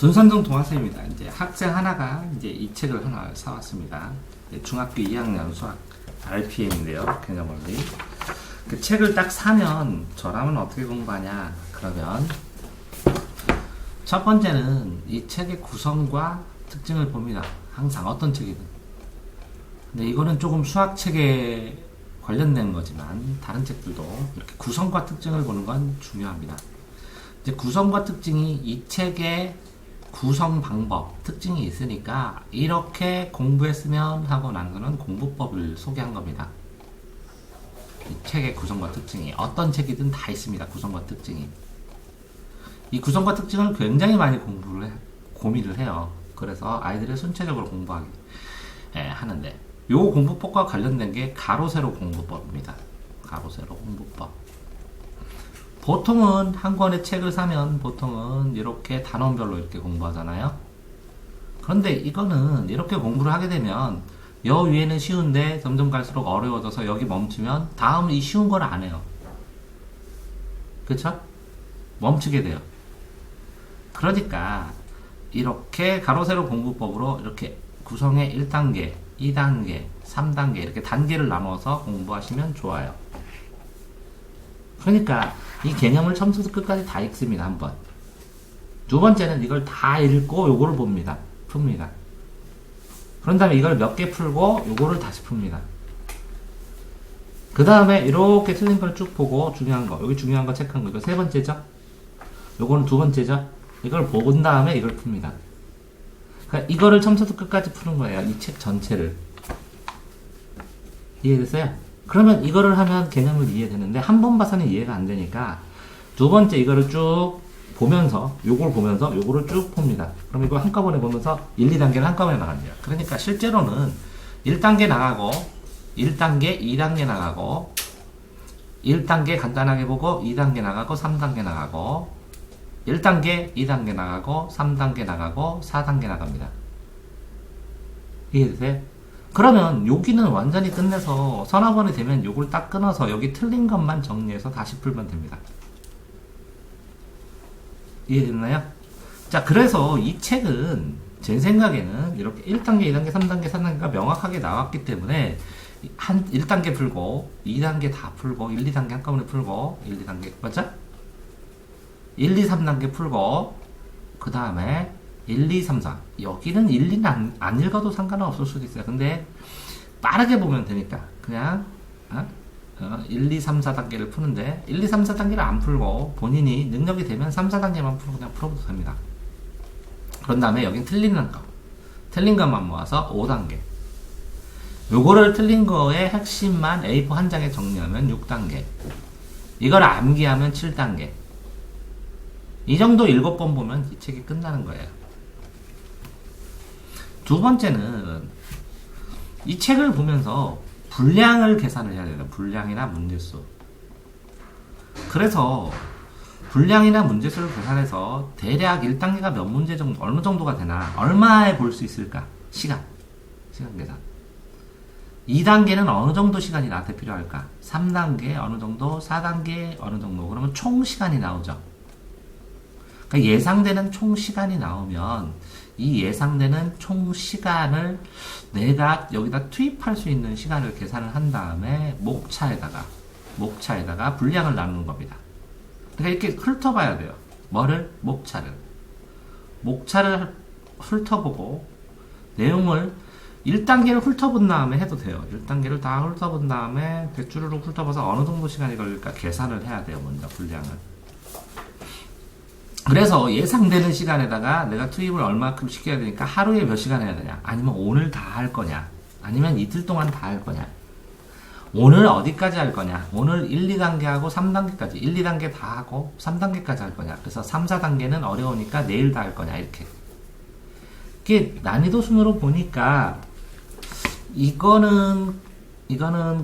돈산동 동학생입니다. 이제 학생 하나가 이제 이 책을 하나 사왔습니다. 중학교 2학년 수학 RPM인데요. 개념원리. 그 책을 딱 사면 저라면 어떻게 공부하냐? 그러면 첫 번째는 이 책의 구성과 특징을 봅니다. 항상 어떤 책이든. 근데 이거는 조금 수학책에 관련된 거지만 다른 책들도 이렇게 구성과 특징을 보는 건 중요합니다. 이제 구성과 특징이 이 책의 구성 방법, 특징이 있으니까 이렇게 공부했으면 하고 난 거는 공부법을 소개한 겁니다. 이 책의 구성과 특징이 어떤 책이든 다 있습니다. 구성과 특징이. 이 구성과 특징을 굉장히 많이 고민을 해요. 그래서 아이들이 순차적으로 공부하게 하는데 요 공부법과 관련된 게 가로 세로 공부법입니다. 가로 세로 공부법. 보통은 한 권의 책을 사면 보통은 이렇게 단원별로 이렇게 공부하잖아요. 그런데 이거는 이렇게 공부를 하게 되면 여 위에는 쉬운데 점점 갈수록 어려워져서 여기 멈추면 다음 이 쉬운 걸 안 해요. 그쵸? 멈추게 돼요. 그러니까 이렇게 가로 세로 공부법으로 이렇게 구성의 1단계, 2단계, 3단계 이렇게 단계를 나눠서 공부하시면 좋아요. 그러니까 이 개념을 처음부터 끝까지 다 읽습니다. 한번. 두 번째는 이걸 다 읽고 요거를 봅니다. 풉니다. 그런 다음에 이걸 몇 개 풀고 요거를 다시 풉니다. 그 다음에 이렇게 틀린 걸 쭉 보고 중요한 거, 여기 중요한 거 체크한 거, 이거 세 번째죠? 요거는 두 번째죠? 이걸 본 다음에 이걸 풉니다. 그러니까 이거를 처음부터 끝까지 푸는 거예요. 이 책 전체를. 이해됐어요? 그러면 이거를 하면 개념을 이해되는데 한 번 봐서는 이해가 안 되니까 두 번째 이거를 쭉 보면서 요걸 보면서 요거를 쭉 봅니다. 그럼 이거 한꺼번에 보면서 1, 2단계는 한꺼번에 나갑니다. 그러니까 실제로는 1단계 나가고 1단계, 2단계 나가고 1단계 간단하게 보고 2단계 나가고 3단계 나가고 1단계, 2단계 나가고 3단계 나가고 4단계 나갑니다. 이해되세요? 그러면 여기는 완전히 끝내서 서너번이 되면 요걸 딱 끊어서 여기 틀린 것만 정리해서 다시 풀면 됩니다. 이해됐나요? 자, 그래서 이 책은 제 생각에는 이렇게 1단계, 2단계, 3단계, 4단계가 명확하게 나왔기 때문에 1단계 풀고 2단계 다 풀고 1, 2단계 한꺼번에 풀고 1, 2단계 맞죠? 1, 2, 3단계 풀고 그 다음에 1, 2, 3, 4 여기는 1, 2는 안 읽어도 상관은 없을 수도 있어요. 근데 빠르게 보면 되니까 그냥 1, 2, 3, 4단계를 푸는데 1, 2, 3, 4단계를 안 풀고 본인이 능력이 되면 3, 4단계만 풀고 그냥 풀어도 됩니다. 그런 다음에 여긴 틀린 것만 모아서 5단계 요거를 틀린 거의 핵심만 A4 한 장에 정리하면 6단계 이걸 암기하면 7단계 이 정도 7번 보면 이 책이 끝나는 거예요. 두 번째는 이 책을 보면서 분량을 계산을 해야 돼요. 분량이나 문제수. 그래서 분량이나 문제수를 계산해서 대략 1단계가 몇 문제 정도, 어느 정도가 되나, 얼마에 볼 수 있을까? 시간 계산. 2단계는 어느 정도 시간이 나한테 필요할까? 3단계 어느 정도, 4단계 어느 정도. 그러면 총 시간이 나오죠. 그러니까 예상되는 총 시간이 나오면 이 예상되는 총 시간을 내가 여기다 투입할 수 있는 시간을 계산을 한 다음에 목차에다가 분량을 나누는 겁니다. 그러니까 이렇게 훑어봐야 돼요. 뭐를? 목차를 훑어보고 내용을 1단계를 훑어본 다음에 해도 돼요. 1단계를 다 훑어본 다음에 배추르륵 훑어봐서 어느 정도 시간이 걸릴까 계산을 해야 돼요. 먼저 분량을. 그래서 예상되는 시간에다가 내가 투입을 얼마큼 시켜야 되니까 하루에 몇 시간 해야 되냐? 아니면 오늘 다 할 거냐? 아니면 이틀 동안 다 할 거냐? 오늘 어디까지 할 거냐? 오늘 1, 2단계 하고 3단계까지 1, 2단계 다 하고 3단계까지 할 거냐? 그래서 3, 4단계는 어려우니까 내일 다 할 거냐? 이렇게. 이게 난이도 순으로 보니까 이거는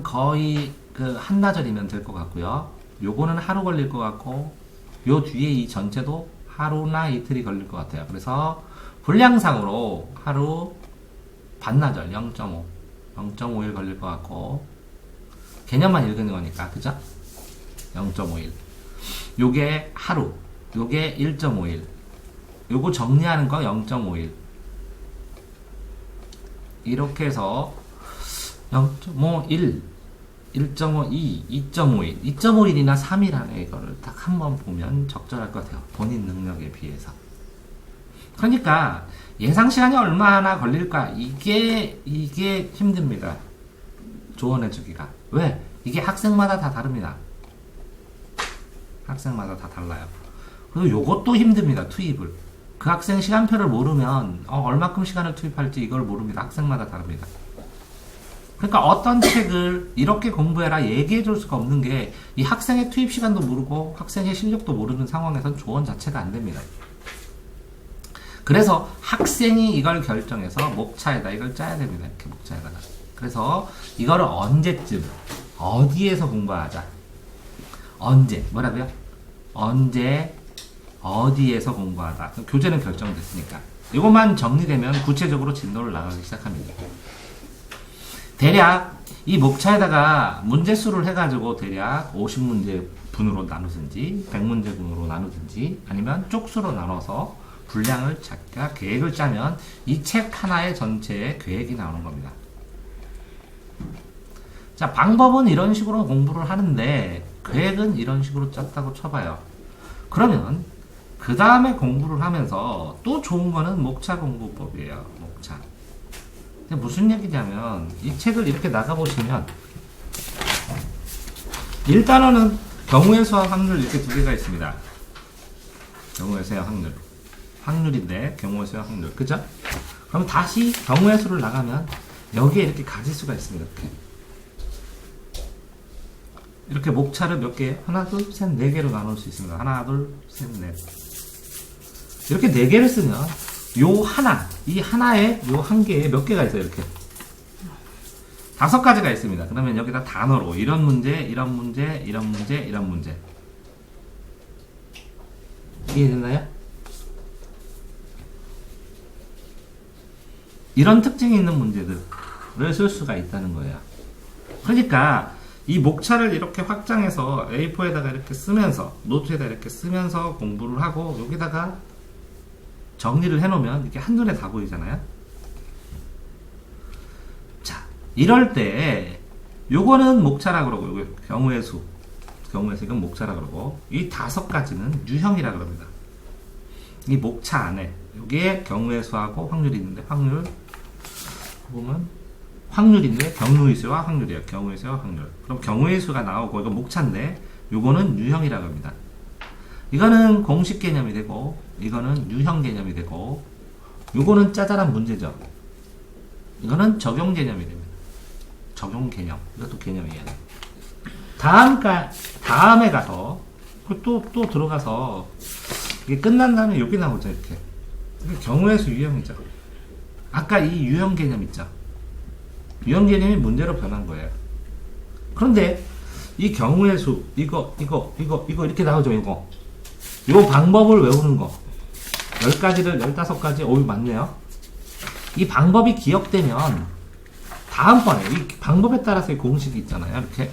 거의 그 한나절이면 될 것 같고요. 요거는 하루 걸릴 것 같고 요 뒤에 이 전체도 하루나 이틀이 걸릴 것 같아요. 그래서 분량상으로 하루 반나절 0.5일 걸릴 것 같고 개념만 읽는 거니까 그죠? 0.5일 요게 하루 요게 1.5일 요거 정리하는 거 0.51 이렇게 해서 0.51 1.52, 2.51, 2.51이나 3이라는 이거를 딱 한번 보면 적절할 것 같아요. 본인 능력에 비해서. 그러니까 예상 시간이 얼마나 걸릴까? 이게 힘듭니다. 조언해주기가. 왜? 이게 학생마다 다 다릅니다. 학생마다 다 달라요. 그리고 요것도 힘듭니다. 투입을. 그 학생 시간표를 모르면 얼마큼 시간을 투입할지 이걸 모릅니다. 학생마다 다릅니다. 그러니까 어떤 책을 이렇게 공부해라 얘기해 줄 수가 없는 게 이 학생의 투입 시간도 모르고 학생의 실력도 모르는 상황에선 조언 자체가 안 됩니다. 그래서 학생이 이걸 결정해서 목차에다 이걸 짜야 됩니다. 이렇게 목차에다가. 그래서 이거를 언제쯤 어디에서 공부하자. 언제 뭐라고요? 언제 어디에서 공부하다. 교재는 결정됐으니까. 이것만 정리되면 구체적으로 진도를 나가기 시작합니다. 대략 이 목차에다가 문제수를 해가지고 대략 50문제 분으로 나누든지 100문제 분으로 나누든지 아니면 쪽수로 나눠서 분량을 자기가 계획을 짜면 이 책 하나의 전체의 계획이 나오는 겁니다. 자, 방법은 이런 식으로 공부를 하는데 계획은 이런 식으로 짰다고 쳐봐요. 그러면 그 다음에 공부를 하면서 또 좋은 거는 목차 공부법이에요. 목차. 무슨 얘기냐면 이 책을 이렇게 나가보시면 1단원은 경우의 수와 확률 이렇게 두 개가 있습니다. 경우의 수와 확률. 확률인데 경우의 수와 확률. 그죠? 그럼 다시 경우의 수를 나가면 여기에 이렇게 가지수가 있습니다. 이렇게 목차를 몇 개? 하나, 둘, 셋, 네 개로 나눌 수 있습니다. 하나, 둘, 셋, 넷. 이렇게 네 개를 쓰면 요 하나, 이 하나에 요 한 개에 몇 개가 있어요, 이렇게. 5가지가 있습니다. 그러면 여기다 단어로 이런 문제, 이런 문제, 이런 문제, 이런 문제. 이해됐나요? 이런 특징이 있는 문제들을 쓸 수가 있다는 거예요. 그러니까 이 목차를 이렇게 확장해서 A4에다가 이렇게 쓰면서 노트에다 이렇게 쓰면서 공부를 하고 여기다가 정리를 해놓으면 이렇게 한눈에 다 보이잖아요. 자, 이럴 때 요거는 목차라 그러고 요거 경우의 수 이건 목차라 그러고 이 5가지는 유형이라 그럽니다. 이 목차 안에 여기에 경우의 수하고 확률이 있는데 확률 보면 확률인데 경우의 수와 확률이에요. 경우의 수와 확률. 그럼 경우의 수가 나오고 이거 목차인데 요거는 유형이라고 합니다. 이거는 공식 개념이 되고 이거는 유형 개념이 되고 요거는 짜잘한 문제죠. 이거는 적용 개념이 됩니다. 적용 개념. 이것도 개념이에요. 다음에 가서 또 들어가서 이게 끝난 다음에 여기 나오죠. 이렇게. 이게 경우의 수 유형이죠. 아까 이 유형 개념 있죠. 유형 개념이 문제로 변한 거예요. 그런데 이 경우의 수 이거 이렇게 나오죠. 이거 요 방법을 외우는 거 10가지를 15가지 오이 맞네요. 이 방법이 기억되면 다음번에 이 방법에 따라서의 공식이 있잖아요. 이렇게.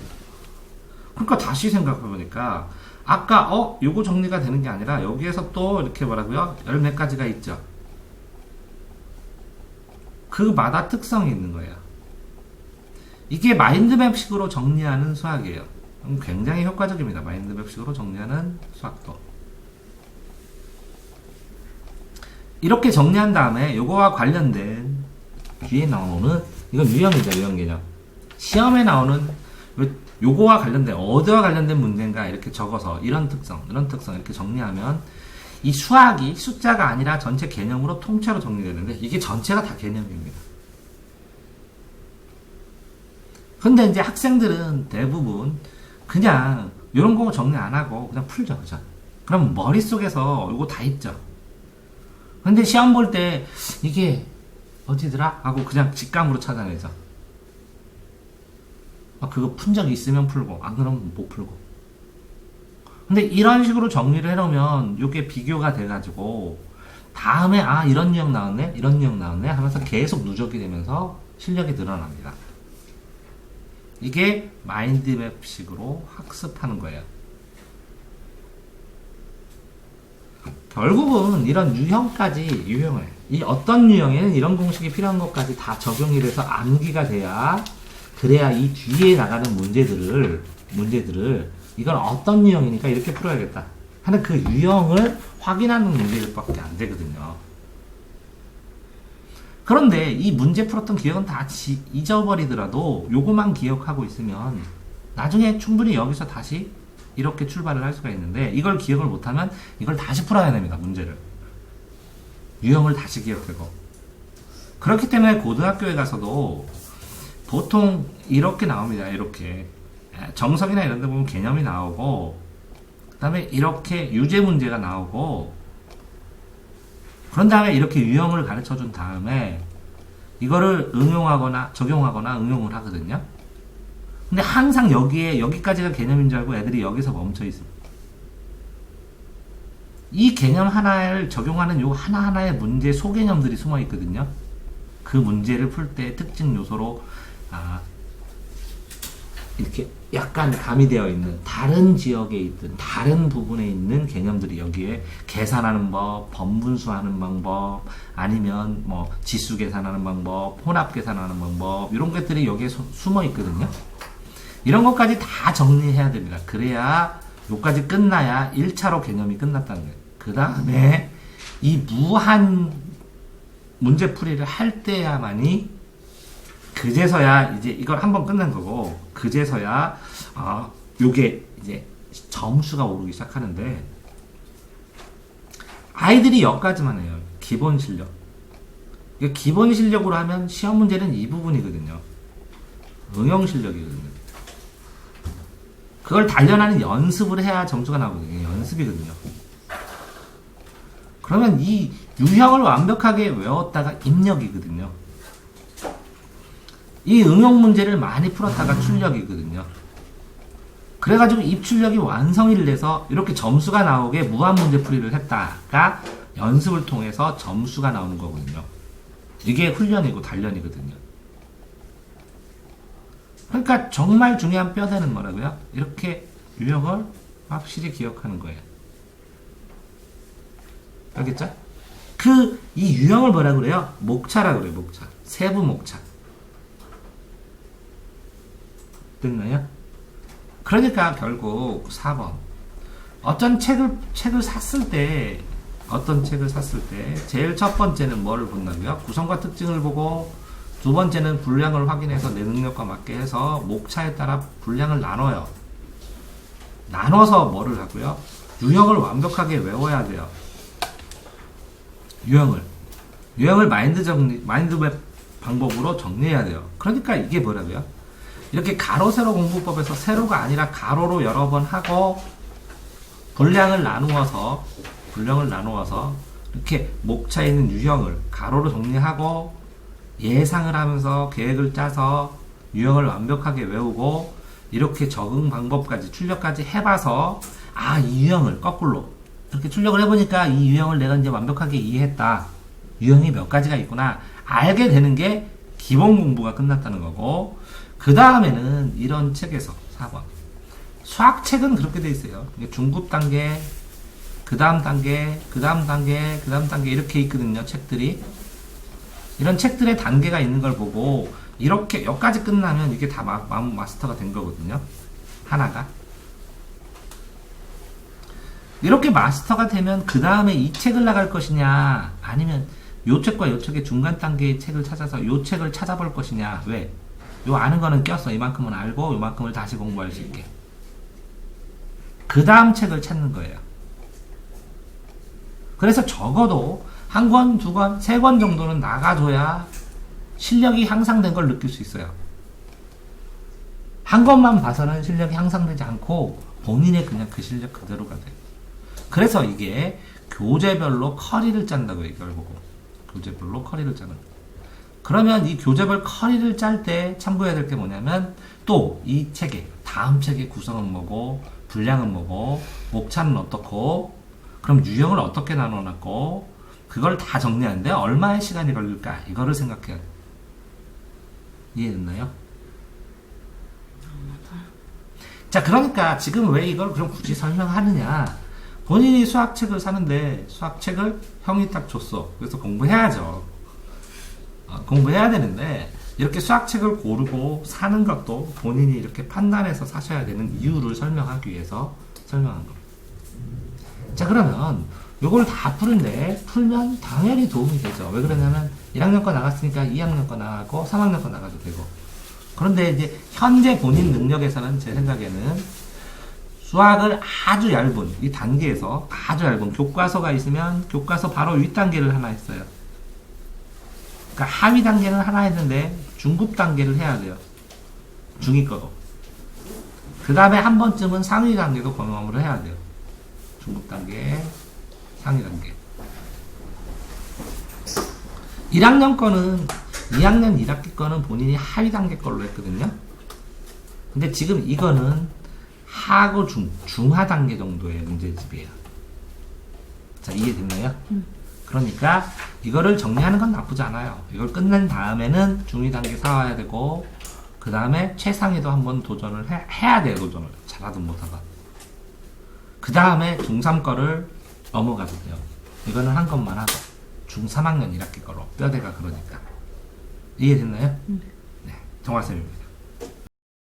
그러니까 다시 생각해보니까 아까 요거 정리가 되는 게 아니라 여기에서 또 이렇게 뭐라고요? 10몇 가지가 있죠. 그마다 특성이 있는 거예요. 이게 마인드맵식으로 정리하는 수학이에요. 굉장히 효과적입니다. 마인드맵식으로 정리하는 수학도. 이렇게 정리한 다음에 요거와 관련된 뒤에 나오는 이건 유형이죠. 유형 개념. 시험에 나오는 요거와 관련된 어디와 관련된 문제인가 이렇게 적어서 이런 특성 이렇게 정리하면 이 수학이 숫자가 아니라 전체 개념으로 통째로 정리되는데 이게 전체가 다 개념입니다. 근데 이제 학생들은 대부분 그냥 이런 거 정리 안 하고 그냥 풀죠. 그죠? 그럼 머릿속에서 이거 다 있죠. 근데 시험 볼 때 이게 어디더라? 하고 그냥 직감으로 찾아내죠. 그거 푼 적이 있으면 풀고 안 그러면 못 풀고. 근데 이런 식으로 정리를 해놓으면 이게 비교가 돼가지고 다음에 이런 유형 나왔네 이런 유형 나왔네 하면서 계속 누적이 되면서 실력이 늘어납니다. 이게 마인드맵식으로 학습하는 거예요. 결국은 이런 유형을 이 어떤 유형에는 이런 공식이 필요한 것까지 다 적용이 돼서 암기가 돼야 그래야 이 뒤에 나가는 문제들을 이건 어떤 유형이니까 이렇게 풀어야겠다 하는 그 유형을 확인하는 문제들밖에 안 되거든요. 그런데 이 문제 풀었던 기억은 다 잊어버리더라도 요거만 기억하고 있으면 나중에 충분히 여기서 다시 이렇게 출발을 할 수가 있는데 이걸 기억을 못하면 이걸 다시 풀어야 됩니다. 문제를. 유형을 다시 기억하고. 그렇기 때문에 고등학교에 가서도 보통 이렇게 나옵니다. 이렇게. 정석이나 이런 데 보면 개념이 나오고 그 다음에 이렇게 유제 문제가 나오고 그런 다음에 이렇게 유형을 가르쳐 준 다음에 이거를 적용하거나 응용을 하거든요. 근데 항상 여기까지가 개념인 줄 알고 애들이 여기서 멈춰 있습니다. 이 개념 하나를 적용하는 요 하나하나의 문제 소개념들이 숨어 있거든요. 그 문제를 풀 때 특징 요소로 이렇게 약간 가미되어 있는 다른 지역에 있든 다른 부분에 있는 개념들이 여기에 계산하는 법, 번분수하는 방법, 아니면 뭐 지수 계산하는 방법, 혼합 계산하는 방법 이런 것들이 여기에 숨어 있거든요. 이런 것까지 다 정리해야 됩니다. 그래야 요까지 끝나야 1차로 개념이 끝났다는 거예요. 그 다음에 이 무한 문제풀이를 할 때야만이 그제서야 이제 이걸 한번 끝난 거고 그제서야 요게 이제 점수가 오르기 시작하는데 아이들이 여기까지만 해요. 기본 실력. 기본 실력으로 하면 시험 문제는 이 부분이거든요. 응용 실력이거든요. 그걸 단련하는 연습을 해야 점수가 나오거든요. 연습이거든요. 그러면 이 유형을 완벽하게 외웠다가 입력이거든요. 이 응용 문제를 많이 풀었다가 출력이거든요. 그래가지고 입출력이 완성이 돼서 이렇게 점수가 나오게 무한 문제 풀이를 했다가 연습을 통해서 점수가 나오는 거거든요. 이게 훈련이고 단련이거든요. 그러니까 정말 중요한 뼈대는 뭐라고요? 이렇게 유형을 확실히 기억하는 거예요. 알겠죠? 이 유형을 뭐라 그래요? 목차라 그래요. 목차. 세부 목차. 됐나요? 그러니까 결국 4번. 어떤 책을 샀을 때 제일 첫 번째는 뭐를 본다고요? 구성과 특징을 보고 두 번째는 분량을 확인해서 내 능력과 맞게 해서 목차에 따라 분량을 나눠요. 나눠서 뭐를 하고요? 유형을 완벽하게 외워야 돼요. 유형을 마인드맵 방법으로 정리해야 돼요. 그러니까 이게 뭐라고요? 이렇게 가로 세로 공부법에서 세로가 아니라 가로로 여러 번 하고 분량을 나누어서 이렇게 목차에 있는 유형을 가로로 정리하고 예상을 하면서 계획을 짜서 유형을 완벽하게 외우고 이렇게 적응 방법까지 출력까지 해봐서 이 유형을 거꾸로 이렇게 출력을 해보니까 이 유형을 내가 이제 완벽하게 이해했다. 유형이 몇 가지가 있구나. 알게 되는 게 기본 공부가 끝났다는 거고 그 다음에는 이런 책에서 4번 수학책은 그렇게 돼 있어요. 중급 단계, 그 다음 단계, 그 다음 단계, 그 다음 단계 이렇게 있거든요. 책들이. 이런 책들의 단계가 있는 걸 보고 이렇게 여기까지 끝나면 이게 다 마스터가 된 거거든요. 하나가. 이렇게 마스터가 되면 그 다음에 이 책을 나갈 것이냐 아니면 요 책과 요 책의 중간 단계의 책을 찾아서 요 책을 찾아볼 것이냐. 왜? 요 아는 거는 꼈어. 이만큼은 알고 요만큼을 다시 공부할 수 있게. 그 다음 책을 찾는 거예요. 그래서 적어도 한 권, 두 권, 세 권 정도는 나가줘야 실력이 향상된 걸 느낄 수 있어요. 한 권만 봐서는 실력이 향상되지 않고 본인의 그냥 그 실력 그대로가 돼요. 그래서 이게 교재별로 커리를 짠다고 이걸 보고 교재별로 커리를 짜는 거예요. 그러면 이 교재별 커리를 짤 때 참고해야 될 게 뭐냐면 또 이 책의 다음 책의 구성은 뭐고 분량은 뭐고 목차는 어떻고 그럼 유형을 어떻게 나눠놨고 그걸 다 정리하는데 얼마의 시간이 걸릴까 이거를 생각해야 돼요. 이해됐나요? 자 그러니까 지금 왜 이걸 그럼 굳이 설명하느냐 본인이 수학책을 사는데 수학책을 형이 딱 줬어. 그래서 공부해야죠. 공부해야 되는데 이렇게 수학책을 고르고 사는 것도 본인이 이렇게 판단해서 사셔야 되는 이유를 설명하기 위해서 설명한 겁니다. 자, 그러면 요걸 다 푸는데 풀면 당연히 도움이 되죠. 왜 그러냐면 1학년 거 나갔으니까 2학년 거 나가고 3학년 거 나가도 되고. 그런데 이제 현재 본인 능력에서는 제 생각에는 수학을 아주 얇은 이 단계에서 아주 얇은 교과서가 있으면 교과서 바로 윗 단계를 하나 했어요. 그러니까 하위 단계는 하나 했는데 중급 단계를 해야 돼요. 중2 거도. 그 다음에 한 번쯤은 상위 단계도 경험을 해야 돼요. 중급 단계, 상위 단계. 1학년 거는 2학년 1학기 거는 본인이 하위 단계 걸로 했거든요. 근데 지금 이거는 하고 중하 단계 정도의 문제집이에요. 자, 이해됐나요? 그러니까 이거를 정리하는 건 나쁘지 않아요. 이걸 끝낸 다음에는 중2 단계 사와야 되고 그 다음에 최상위도 한번 도전을 해야 돼요. 도전을 잘하든 못하든. 그 다음에 중3 거를 넘어가도 돼요. 이거는 한 것만 하고 중3학년 1학기 거로 뼈대가 그러니까. 이해됐나요? 네, 정화쌤입니다.